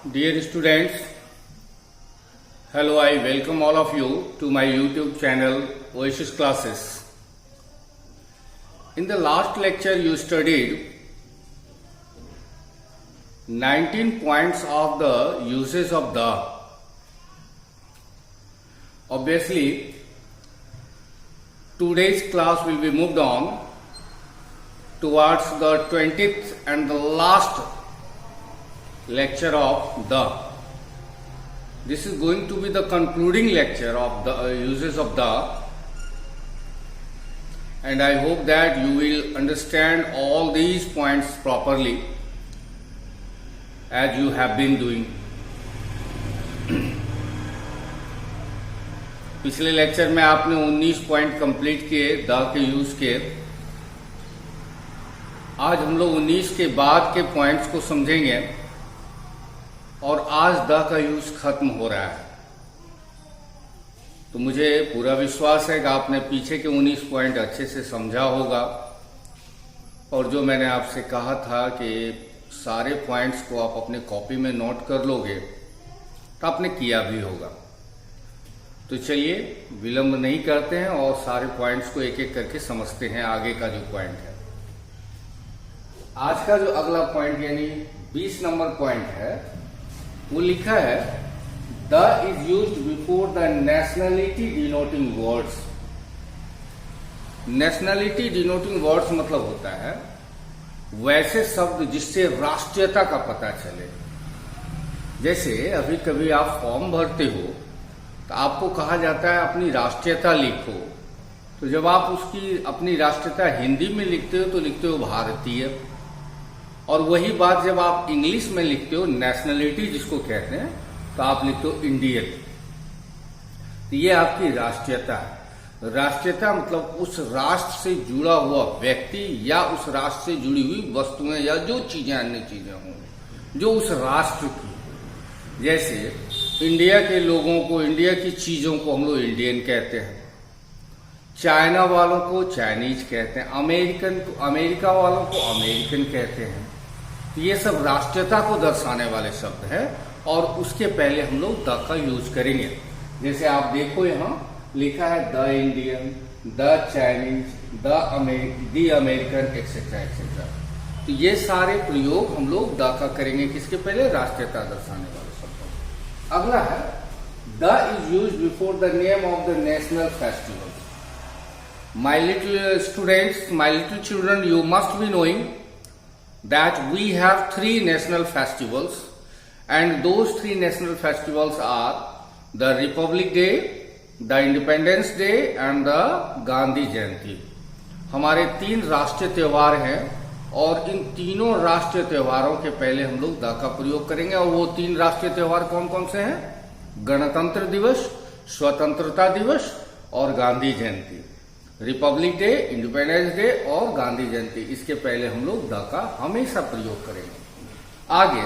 Dear students, hello, I welcome all of you to my YouTube channel Oasis Classes. In the last lecture you studied 19 points of the uses of the. Obviously, today's class will be moved on towards the 20th and the last lecture of the. This is going to be the concluding lecture of the uses of the, and I hope that you will understand all these points properly as you have been doing. पिछले lecture में आपने 19 point complete किए the के use के। आज हम लोग 19 के बाद के पॉइंट्स को समझेंगे और आज द का यूज खत्म हो रहा है। तो मुझे पूरा विश्वास है कि आपने पीछे के 19 पॉइंट अच्छे से समझा होगा, और जो मैंने आपसे कहा था कि सारे पॉइंट्स को आप अपने कॉपी में नोट कर लोगे तो आपने किया भी होगा। तो चलिए विलंब नहीं करते हैं और सारे पॉइंट्स को एक एक करके समझते हैं। आगे का जो पॉइंट है, आज का जो अगला पॉइंट यानी 20 नंबर पॉइंट है, वो लिखा है the is used before the nationality denoting words. Nationality denoting words मतलब होता है वैसे शब्द जिससे राष्ट्रीयता का पता चले। जैसे अभी कभी आप फॉर्म भरते हो तो आपको कहा जाता है अपनी राष्ट्रीयता लिखो, तो जब आप उसकी अपनी राष्ट्रीयता हिंदी में लिखते हो तो लिखते हो भारतीय, और वही बात जब आप इंग्लिश में लिखते हो नेशनलिटी जिसको कहते हैं तो आप लिखते हो इंडियन। तो ये आपकी राष्ट्रीयता है। राष्ट्रीयता मतलब उस राष्ट्र से जुड़ा हुआ व्यक्ति या उस राष्ट्र से जुड़ी हुई वस्तुएं या जो चीजें अन्य चीजें हों जो उस राष्ट्र की। जैसे इंडिया के लोगों को, इंडिया की चीजों को हम लोग इंडियन कहते हैं, चाइना वालों को चाइनीज कहते हैं, अमेरिका वालों को अमेरिकन कहते हैं। ये सब राष्ट्रीयता को दर्शाने वाले शब्द हैं और उसके पहले हम लोग द का यूज करेंगे। जैसे आप देखो यहाँ लिखा है the Indian, the Chinese, the American etcetera etcetera. तो ये सारे प्रयोग हम लोग द का करेंगे, किसके पहले? राष्ट्रीयता दर्शाने वाले शब्द। अगला है the is use before the name of the national festival. My little students, my little children, you must be knowing that we have 3 national festivals, and those 3 national festivals are the Republic Day, the Independence Day and the Gandhi Jayanti। हमारे 3 राष्ट्रीय त्योहार हैं और इन तीनों राष्ट्रीय त्योहारों के पहले हम लोग द का प्रयोग करेंगे। और वो 3 राष्ट्रीय त्योहार कौन कौन से हैं? गणतंत्र दिवस, स्वतंत्रता दिवस और गांधी जयंती। रिपब्लिक डे, इंडिपेंडेंस डे और गांधी जयंती, इसके पहले हम लोग द का हमेशा प्रयोग करेंगे। आगे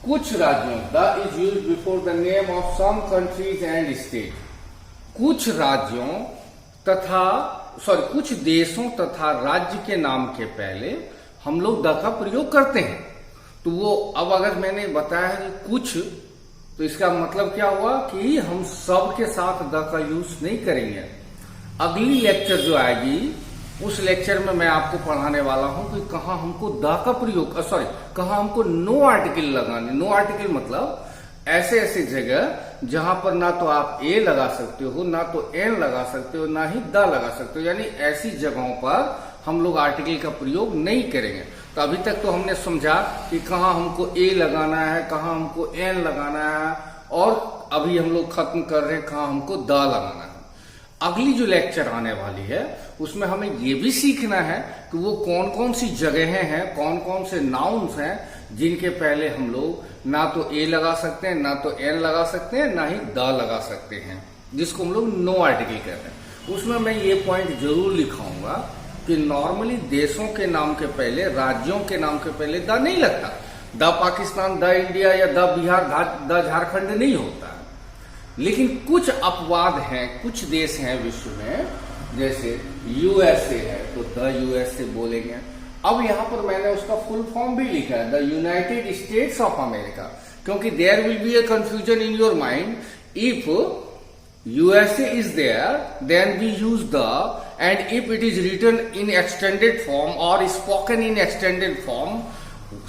कुछ राज्यों, the is use before the name of some countries and state. कुछ राज्यों तथा कुछ देशों तथा राज्य के नाम के पहले हम लोग द का प्रयोग करते हैं। तो वो अब अगर मैंने बताया है कि कुछ, तो इसका मतलब क्या हुआ कि हम सब के साथ द का यूज नहीं करेंगे। अगली लेक्चर जो आएगी उस लेक्चर में मैं आपको पढ़ाने वाला हूं कि कहां हमको द का प्रयोग कहां हमको नो आर्टिकल लगाने। नो आर्टिकल मतलब ऐसे ऐसे जगह जहां पर ना तो आप ए लगा सकते हो, ना तो एन लगा सकते हो, ना ही द लगा सकते हो, यानी ऐसी जगहों पर हम लोग आर्टिकल का प्रयोग नहीं करेंगे। तो अभी तक तो हमने समझा कि कहाँ हमको ए लगाना है, कहाँ हमको एन लगाना है, और अभी हम लोग खत्म कर रहे हैं कहाँ हमको द लगाना है। अगली जो लेक्चर आने वाली है उसमें हमें ये भी सीखना है कि वो कौन कौन सी जगहें हैं, कौन कौन से नाउन्स हैं जिनके पहले हम लोग ना तो ए लगा सकते हैं, ना तो एन लगा सकते हैं, ना ही द लगा सकते हैं, जिसको हम लोग नो आर्टिकल कहते हैं। उसमें मैं ये पॉइंट जरूर लिखाऊंगा कि नॉर्मली देशों के नाम के पहले, राज्यों के नाम के पहले द नहीं लगता। द पाकिस्तान, द इंडिया या द बिहार, द झारखंड नहीं होता। लेकिन कुछ अपवाद हैं, कुछ देश हैं विश्व में, जैसे यूएसए है तो द यूएसए बोलेंगे, अब यहां पर मैंने उसका फुल फॉर्म भी लिखा है, the United States of America, क्योंकि there will be a confusion in your mind if USA is there, then we use the, and if it is written in extended form or spoken in extended form,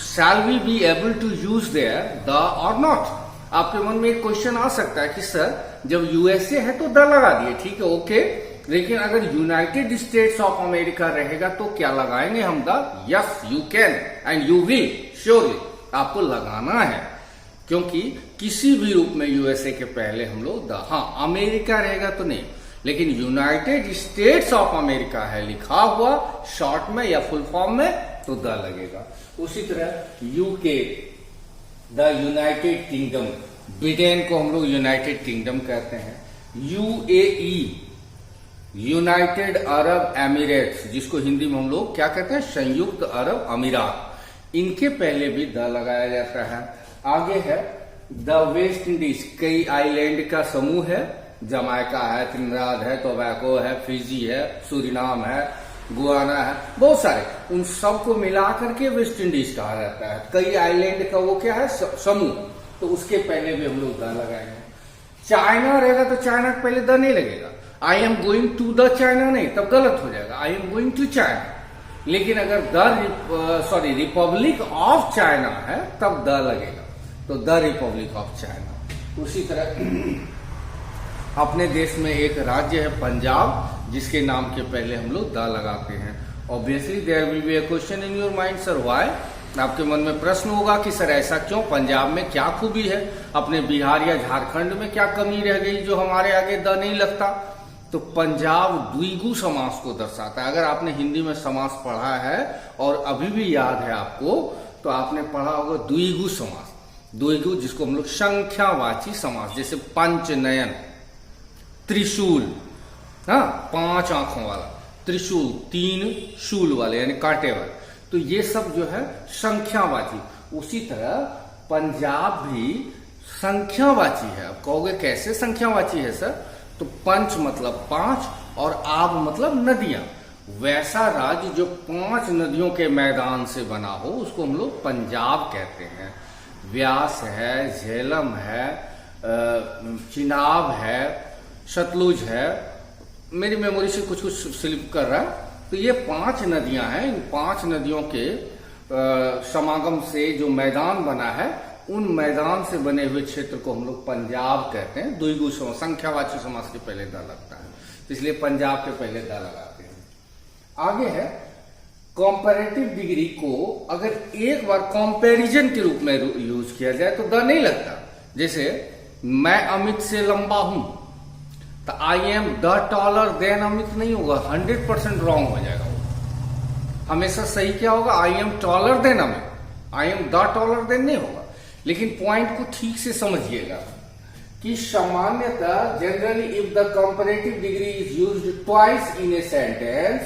shall we be able to use there the or not? आपके मन में एक question आ सकता है कि sir जब USA है तो द लगा दिए, ठीक है, ओके, लेकिन अगर यूनाइटेड स्टेट्स ऑफ अमेरिका रहेगा तो क्या लगाएंगे हम the? Yes, you can and you will, surely आपको लगाना है, क्योंकि किसी भी रूप में यूएसए के पहले हम लोग द, हाँ अमेरिका रहेगा तो नहीं, लेकिन यूनाइटेड स्टेट्स ऑफ अमेरिका है लिखा हुआ शॉर्ट में या फुल फॉर्म में तो द लगेगा। उसी तरह UK, the United kingdom, Britain को हम लोग यूनाइटेड किंगडम कहते हैं। यूएई, यूनाइटेड अरब एमिरेट्स, जिसको हिंदी में हम लोग क्या कहते हैं? संयुक्त अरब अमीरात, इनके पहले भी द लगाया जाता है। आगे है द वेस्ट इंडीज, कई आइलैंड का समूह है, जमाइका है, त्रिनिदाद है, टोबैको है, फिजी है, सूरीनाम है, गुआना है, बहुत सारे, उन सबको मिला करके वेस्ट इंडीज कहा जाता है। कई आइलैंड का वो क्या है? समूह, तो उसके पहले भी हम लोग द लगाएंगे। चाइना रहेगा तो चाइना के पहले द नहीं लगेगा, I am going to the China नहीं, तब गलत हो जाएगा, I am going to China. लेकिन अगर रिपब्लिक ऑफ चाइना है तब द लगेगा, तो द रिपब्लिक ऑफ चाइना। उसी तरह अपने देश में एक राज्य है पंजाब, जिसके नाम के पहले हम लोग द लगाते हैं। Obviously there will be a question in your mind, sir why? आपके मन में प्रश्न होगा कि सर ऐसा क्यों, पंजाब में क्या खूबी है, अपने बिहार या झारखंड में क्या कमी रह गई जो हमारे आगे द नहीं लगता? तो पंजाब द्विगु समास को दर्शाता है। अगर आपने हिंदी में समास पढ़ा है और अभी भी याद है आपको, तो आपने पढ़ा होगा द्विगु समास। द्विगु जिसको हम लोग संख्यावाची समास, जैसे पंचनयन, त्रिशूल, हाँ 5 आंखों वाला, त्रिशूल 3 शूल वाले यानी कांटे वाले, तो ये सब जो है संख्यावाची। उसी तरह पंजाब भी संख्यावाची है। अब कहोगे कैसे संख्यावाची है सर? तो पंच मतलब 5 और आब मतलब नदियां, वैसा राज्य जो 5 नदियों के मैदान से बना हो उसको हम लोग पंजाब कहते हैं। व्यास है, झेलम है, चिनाब है, सतलुज है, मेरी मेमोरी से कुछ स्लिप कर रहा है, तो ये 5 नदियां हैं। इन 5 नदियों के समागम से जो मैदान बना है, उन मैदान से बने हुए क्षेत्र को हम लोग पंजाब कहते हैं। द्विगु संख्यावाची समास के पहले द लगता है, इसलिए पंजाब के पहले द लगाते हैं। आगे है कंपैरेटिव डिग्री को अगर एक बार कंपैरिजन के रूप में यूज किया जाए तो द नहीं लगता। जैसे मैं अमित से लंबा हूं, तो I am the taller than Amit नहीं होगा, 100% रॉन्ग हो जाएगा वो। हमेशा सही क्या होगा? I am taller than Amit, I am the taller than नहीं होगा। लेकिन पॉइंट को ठीक से समझिएगा कि सामान्यतः generally if the comparative degree is used twice in a sentence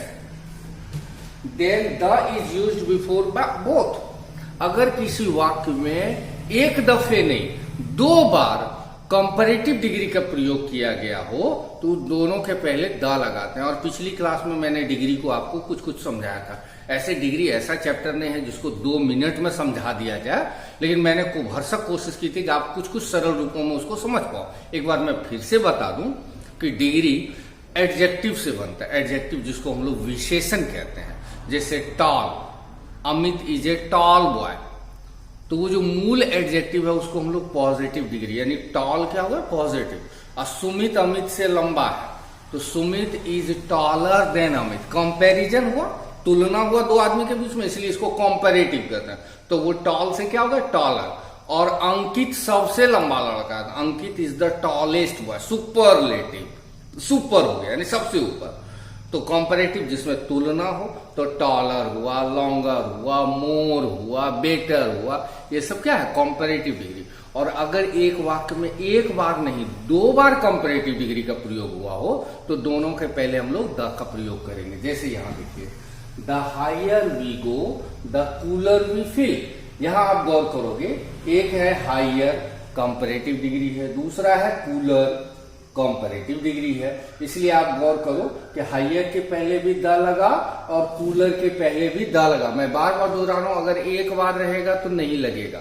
then the is used before both. अगर किसी वाक्य में एक दफे नहीं 2 बार कंपैरेटिव डिग्री का प्रयोग किया गया हो तो दोनों के पहले द लगाते हैं। और पिछली क्लास में मैंने डिग्री को आपको कुछ समझाया था। ऐसे डिग्री ऐसा चैप्टर नहीं है जिसको 2 मिनट में समझा दिया जाए, लेकिन मैंने भरसक कोशिश की थी कि आप कुछ सरल रूपों में उसको समझ पाओ। एक बार मैं फिर से बता दूं कि डिग्री एडजेक्टिव से बनता है। एडजेक्टिव जिसको हम लोग विशेषण कहते हैं, जैसे tall, Amit is a tall boy, तो वो जो मूल एडजेक्टिव है उसको हम लोग पॉजिटिव डिग्री, यानी टॉल क्या होगा? पॉजिटिव। और सुमित अमित से लंबा है, तो Sumit is taller than Amit. Comparison हुआ, तुलना हुआ 2 आदमी के बीच में, इसलिए इसको कंपैरेटिव कहते हैं। तो वो टॉल से क्या होगा? टॉलर। और अंकित सबसे लंबा लड़का है, Ankit is the tallest boy, superlative, super हो गया यानी सबसे ऊपर। तो कंपैरेटिव जिसमें तुलना हो तो टॉलर हुआ, लॉन्गर हुआ, मोर हुआ, बेटर हुआ, ये सब क्या है? Comparative degree. और अगर एक वाक्य में एक बार नहीं 2 बार कंपैरेटिव डिग्री का प्रयोग हुआ हो तो दोनों के पहले हम लोग द का प्रयोग करेंगे। जैसे यहां देखिए, the higher we go the cooler we feel. यहां आप गौर करोगे, एक है हायर कंपैरेटिव डिग्री है, दूसरा है कूलर कंपैरेटिव डिग्री है। इसलिए आप गौर करो कि हायर के पहले भी द लगा और कूलर के पहले भी द लगा। मैं बार बार दोहरा रहा हूं, अगर एक बार रहेगा तो नहीं लगेगा।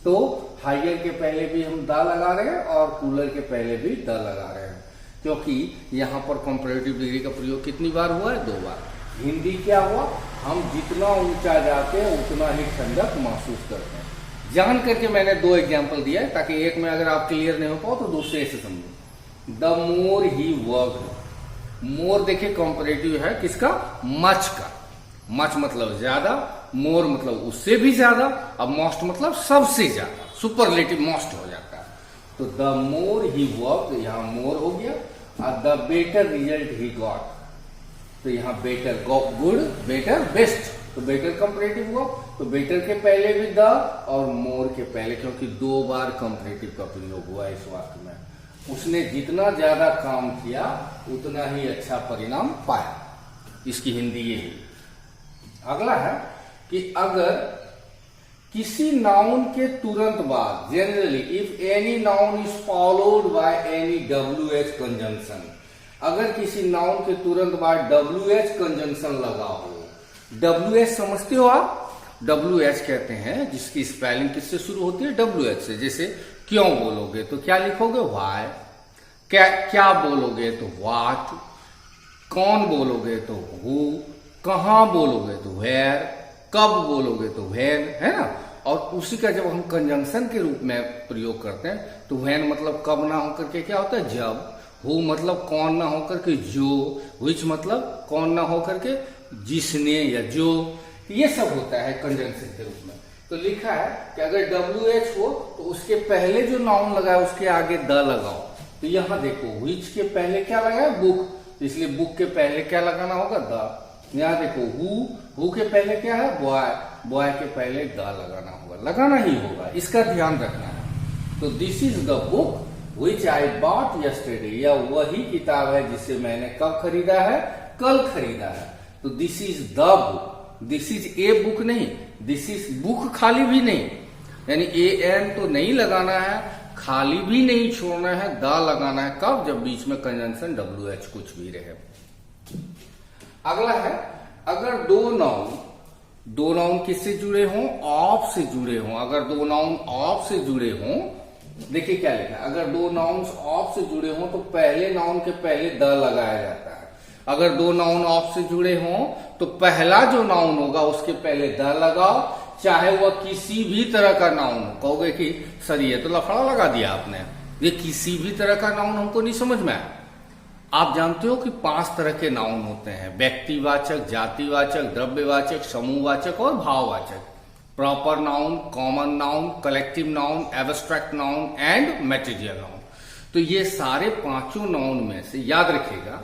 तो हायर के पहले भी हम द लगा रहे हैं और कूलर के पहले भी द लगा रहे हैं, क्योंकि यहां पर कंपैरेटिव डिग्री का प्रयोग कितनी बार हुआ है? 2 बार। हिंदी क्या हुआ? हम जितना ऊंचा जाते हैं उतना ही ठंडक महसूस करते हैं। जान करके मैंने 2 एग्जाम्पल दिया है, ताकि एक में अगर आप क्लियर नहीं हो पाओ तो दूसरे से समझो। द मोर ही वर्कड, मोर देखिए कंपैरेटिव है किसका? मच का। मच मतलब ज्यादा, मोर मतलब उससे भी ज्यादा, अब मोस्ट मतलब सबसे ज्यादा, सुपरलेटिव मोस्ट हो जाता है। तो द मोर ही वर्कड, यहां मोर हो गया। और the better result he got, तो यहां बेटर, गुड, बेटर, बेस्ट, तो बेटर कंपैरेटिव हुआ। तो बेटर के पहले भी द और मोर के पहले, क्योंकि 2 बार कंपैरेटिव का प्रयोग हुआ इस वाक्य में। उसने जितना ज्यादा काम किया उतना ही अच्छा परिणाम पाया। इसकी हिंदी ये है। अगला है कि अगर किसी नाउन के तुरंत बाद, generally if any noun is followed by any WH conjunction, अगर किसी नाउन के तुरंत बाद WH कंजंक्शन लगा हो। WH समझते हो आप? WH कहते हैं जिसकी स्पेलिंग किससे शुरू होती है? WH से। जैसे क्यों बोलोगे तो क्या लिखोगे? व्हाई। क्या बोलोगे तो व्हाट। कौन बोलोगे तो हु। कहां बोलोगे तो वेयर। कब बोलोगे तो व्हेन, है ना। और उसी का जब हम कंजंक्शन के रूप में प्रयोग करते हैं तो व्हेन मतलब कब ना होकर के क्या होता है? जब। हु मतलब कौन ना होकर के जो। विच मतलब कौन ना होकर के जिसने या जो। ये सब होता है कंजंक्शन के रूप में। तो लिखा है कि अगर WH हो तो उसके पहले जो नाउन लगा है उसके आगे द लगाओ। तो यहां देखो, विच के पहले क्या लगा है? बुक, इसलिए बुक के पहले क्या लगाना होगा? द। यहां देखो, हु के पहले क्या है? बॉय, बॉय के पहले द लगाना होगा, लगाना ही होगा, इसका ध्यान रखना है। तो this is the book which I bought yesterday, यह वही किताब है जिसे मैंने कब खरीदा है? कल खरीदा है। तो this is the book, this is a book नहीं, दिस इज बुक खाली भी नहीं, यानी AN तो नहीं लगाना है, खाली भी नहीं छोड़ना है, द लगाना है। कब? जब बीच में कंजंक्शन WH कुछ भी रहे। अगला है, अगर दो नाउन किससे जुड़े हों? ऑफ से जुड़े हों। अगर 2 नाउन ऑफ से जुड़े हों, देखिए क्या लिखा है, अगर 2 नाउन्स ऑफ से जुड़े हों तो पहले नाउन के पहले द लगाया जाता है। अगर 2 नाउन ऑफ से जुड़े हों तो पहला जो नाउन होगा उसके पहले द लगाओ, चाहे वह किसी भी तरह का नाउन हो। कहोगे कि सर ये तो लफड़ा लगा दिया आपने, ये किसी भी तरह का नाउन हमको नहीं समझ में आया। आप जानते हो कि 5 तरह के नाउन होते हैं: व्यक्तिवाचक, जातिवाचक, द्रव्यवाचक, समूहवाचक और भाववाचक। Proper noun, common noun, collective noun, abstract noun and material noun. तो ये सारे 5 नाउन में से याद रखिएगा।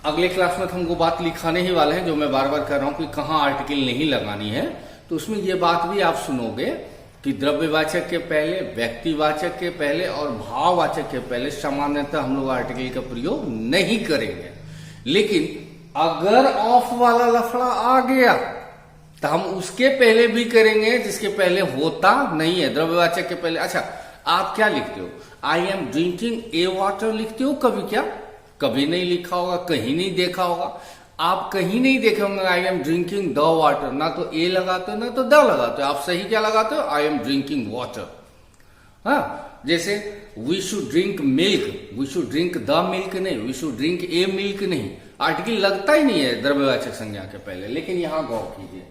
अगले क्लास में तो हमको बात लिखाने ही वाले हैं, जो मैं बार बार कह रहा हूं कि कहां आर्टिकल नहीं लगानी है। तो उसमें ये बात भी आप सुनोगे कि द्रव्यवाचक के पहले, व्यक्तिवाचक के पहले और भाववाचक के पहले सामान्यतः हम लोग आर्टिकल का प्रयोग नहीं करेंगे। लेकिन अगर ऑफ वाला लफड़ा आ गया तो हम उसके पहले भी करेंगे जिसके पहले होता नहीं है। द्रव्यवाचक के पहले, अच्छा आप क्या लिखते हो? I am drinking A water लिखते हो कभी? क्या कभी नहीं लिखा होगा, कहीं नहीं देखा होगा। आप कहीं नहीं देखे होंगे आई एम ड्रिंकिंग द वाटर, ना तो ए लगाते हो ना तो द लगाते हो। आप सही क्या लगाते हो? I am drinking water. हाँ, जैसे we should drink milk, we should drink the milk नहीं, we should drink a milk नहीं। आर्टिकल लगता ही नहीं है द्रव्यवाचक संज्ञा के पहले। लेकिन यहां गौर कीजिए,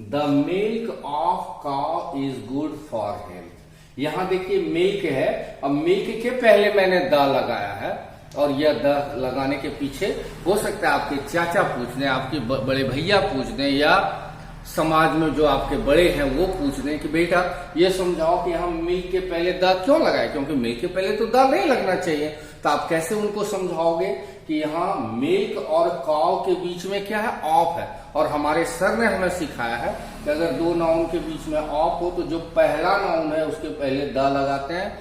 the milk of cow is good for health. यहां देखिए मिल्क है, अब मिल्क के पहले मैंने द लगाया है, और यह द लगाने के पीछे हो सकता है आपके चाचा पूछ दें, आपके बड़े भैया पूछ दें, या समाज में जो आपके बड़े हैं वो पूछ दें कि बेटा ये समझाओ कि हम मिल्क के पहले द क्यों लगाए, क्योंकि मिल्क के पहले तो द नहीं लगना चाहिए। तो आप कैसे उनको समझाओगे कि यहाँ मिल्क और काउ के बीच में क्या है? ऑफ है। और हमारे सर ने हमें सिखाया है कि अगर 2 नाउन के बीच में ऑफ हो तो जो पहला नाउन है उसके पहले द लगाते हैं,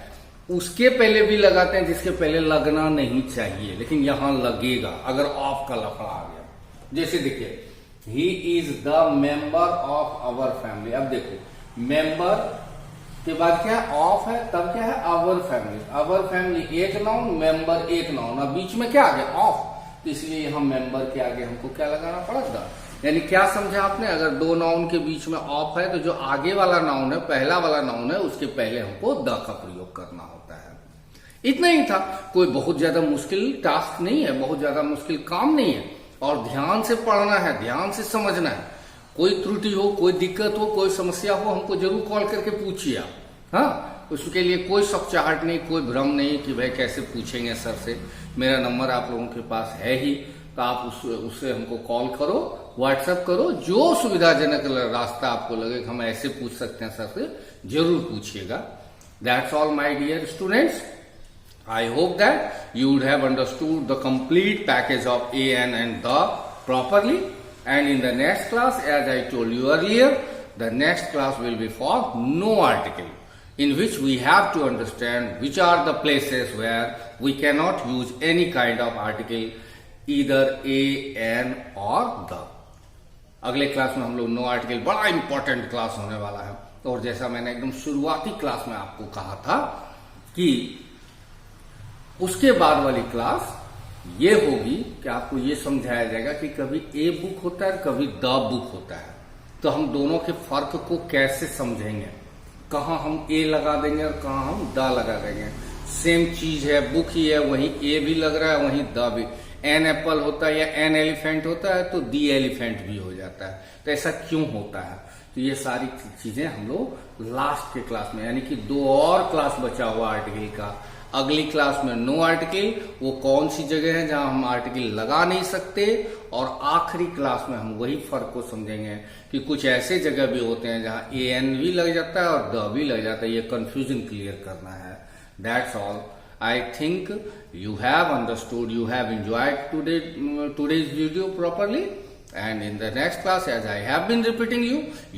उसके पहले भी लगाते हैं जिसके पहले लगना नहीं चाहिए, लेकिन यहां लगेगा अगर ऑफ का लफड़ा आ गया। जैसे देखिए, he is the member of our family. अब देखो, मेंबर के बाद क्या है, ऑफ है, तब क्या है, आवर फैमिली। आवर फैमिली एक नाउन, मेंबर एक नाउन, अब बीच में क्या आ गया, ऑफ, तो इसलिए हम मेंबर के आगे हमको क्या लगाना पड़ेगा। यानी क्या समझा आपने, अगर दो नाउन के बीच में ऑफ है तो जो आगे वाला नाउन है, पहला वाला नाउन है, उसके पहले हमको द का प्रयोग करना होता है। इतना ही था, कोई बहुत ज्यादा मुश्किल टास्क नहीं है, बहुत ज्यादा मुश्किल काम नहीं है, और ध्यान से पढ़ना है, ध्यान से समझना है। कोई त्रुटि हो, कोई दिक्कत हो, कोई समस्या हो, हमको जरूर कॉल करके पूछिए आप। हाँ, उसके लिए कोई सख्चाहट नहीं, कोई भ्रम नहीं कि भाई कैसे पूछेंगे सर से। मेरा नंबर आप लोगों के पास है ही, तो आप उससे हमको कॉल करो, व्हाट्सएप करो, जो सुविधाजनक रास्ता आपको लगे हम ऐसे पूछ सकते हैं सर से, जरूर पूछिएगा। That's all my dear students, I hope that you would have understood the complete package of a and the properly, and in the next class, as I told you earlier, the next class will be for no article, in which we have to understand which are the places where we cannot use any kind of article, either a, an or the. अगले class में हम लोग no article, बड़ा important class होने वाला है। और जैसा मैंने एकदम शुरुआती क्लास में आपको कहा था कि उसके बाद वाली क्लास ये होगी कि आपको ये समझाया जाएगा कि कभी ए बुक होता है, कभी द बुक होता है, तो हम दोनों के फर्क को कैसे समझेंगे, कहाँ हम ए लगा देंगे और कहाँ हम द लगा देंगे। सेम चीज है, बुक ही है, वहीं ए भी लग रहा है, वहीं द भी। एन एप्पल होता है या एन एलिफेंट होता है तो दी एलिफेंट भी हो जाता है, तो ऐसा क्यों होता है। तो ये सारी चीजें हम लोग लास्ट के क्लास में, यानी कि 2 और क्लास बचा हुआ आर्टिकल का, अगली क्लास में नो आर्टिकल, वो कौन सी जगह है जहां हम आर्टिकल लगा नहीं सकते, और आखिरी क्लास में हम वही फर्क को समझेंगे कि कुछ ऐसे जगह भी होते हैं जहां ए एन भी लग जाता है और द भी लग जाता है। ये कंफ्यूजन क्लियर करना है। That's all. I think you have understood, you have enjoyed today's video properly, and in the next class, as I have been repeating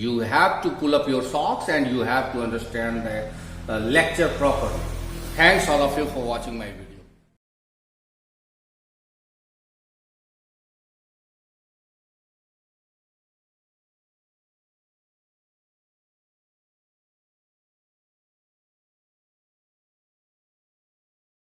you have to pull up your socks and you have to understand the lecture properly. Thanks all of you for watching my video.